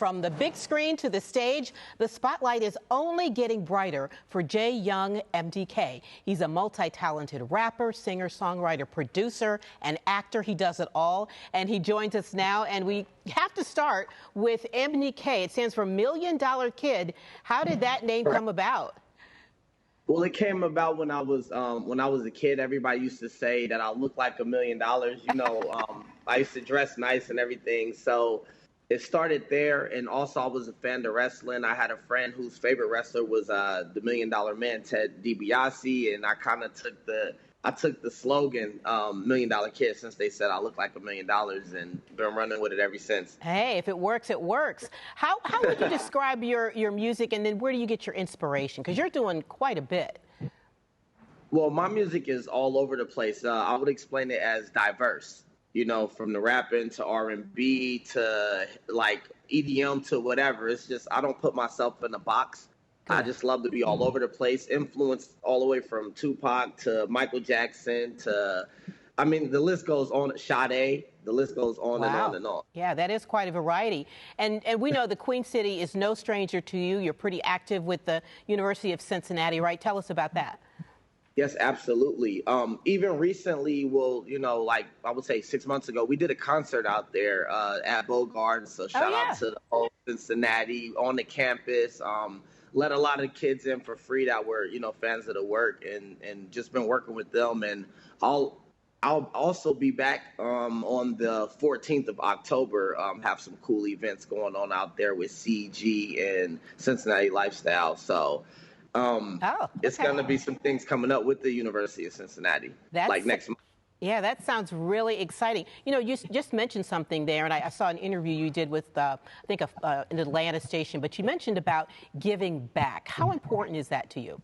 from the big screen to the stage, the spotlight is only getting brighter for J Young MDK. He's a multi-talented rapper, singer, songwriter, producer, and actor. He does it all, and he joins us now. And we have to start with MDK. It stands for Million Dollar Kid. How did that name come about? Well, it came about when I was a kid. Everybody used to say that I looked like $1 million. You know, I used to dress nice and everything. So it started there. And also, I was a fan of wrestling. I had a friend whose favorite wrestler was the $1 Million Man, Ted DiBiase, and I kind of took the slogan $1 Million Kid, since they said I look like $1 million, and been running with it ever since. Hey, if it works, it works. How would you describe your music, and then where do you get your inspiration? Because you're doing quite a bit. Well, my music is all over the place. I would explain it as diverse. You know, from the rapping to R&B to like EDM to whatever. It's just I don't put myself in a box. Good. I just love to be all over the place, influenced all the way from Tupac to Michael Jackson to, I mean, the list goes on. Sade, the list goes on. Wow. And on and on. Yeah, that is quite a variety. And we know the Queen City is no stranger to you. You're pretty active with the University of Cincinnati, right? Tell us about that. Yes, absolutely. Even recently, well, you know, like I would say 6 months ago, we did a concert out there at Bogart. So shout out to the whole Cincinnati on the campus. Let a lot of kids in for free that were, you know, fans of the work, and just been working with them. And I'll also be back on the 14th of October, have some cool events going on out there with CG and Cincinnati Lifestyle. So it's going to be some things coming up with the University of Cincinnati, like next month. Yeah, that sounds really exciting. You know, you just mentioned something there, and I saw an interview you did with, I think, an Atlanta station, but you mentioned about giving back. How important is that to you?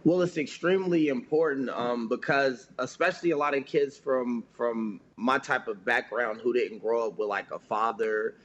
Well, it's extremely important because especially a lot of kids from my type of background who didn't grow up with like a father,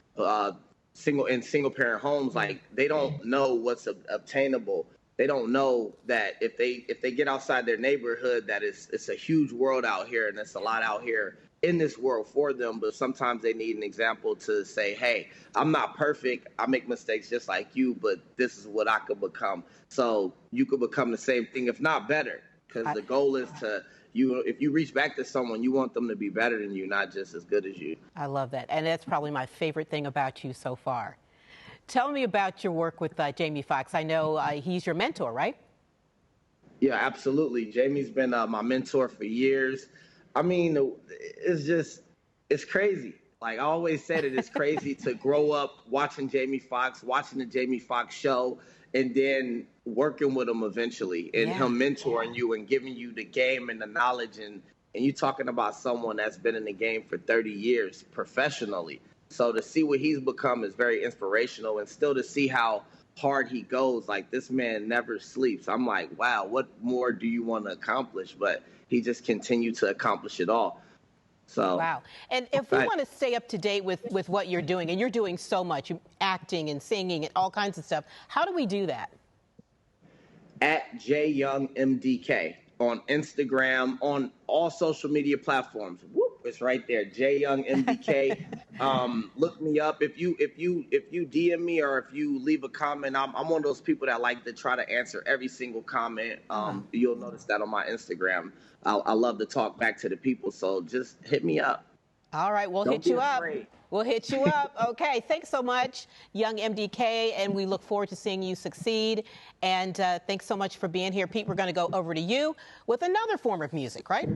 single parent homes, like they don't know what's obtainable. They don't know that if they get outside their neighborhood, that it's a huge world out here, and it's a lot out here in this world for them. But sometimes they need an example to say, hey, I'm not perfect. I make mistakes just like you, but this is what I could become. So you could become the same thing, if not better, because the goal is to if you reach back to someone, you want them to be better than you, not just as good as you. I love that. And that's probably my favorite thing about you so far. Tell me about your work with Jamie Foxx. I know he's your mentor, right? Yeah, absolutely. Jamie's been my mentor for years. I mean, it's crazy. Like I always said, it's crazy to grow up watching Jamie Foxx, watching the Jamie Foxx show, and then working with him eventually, and him mentoring you and giving you the game and the knowledge. And you talking about someone that's been in the game for 30 years professionally. So to see what he's become is very inspirational, and still to see how hard he goes. Like this man never sleeps. I'm like, wow, what more do you want to accomplish? But he just continued to accomplish it all. So wow. And if we want to stay up to date with what you're doing, and you're doing so much, acting and singing and all kinds of stuff, how do we do that? At J Young MDK on Instagram, on all social media platforms. Whoop, it's right there, J Young MDK. Look me up. If you DM me or if you leave a comment, I'm one of those people that like to try to answer every single comment. You'll notice that on my Instagram. I love to talk back to the people, so just hit me up. All right, we'll hit you up. We'll hit you up. Okay, thanks so much, Young MDK, and we look forward to seeing you succeed. And thanks so much for being here. Pete, we're going to go over to you with another form of music, right?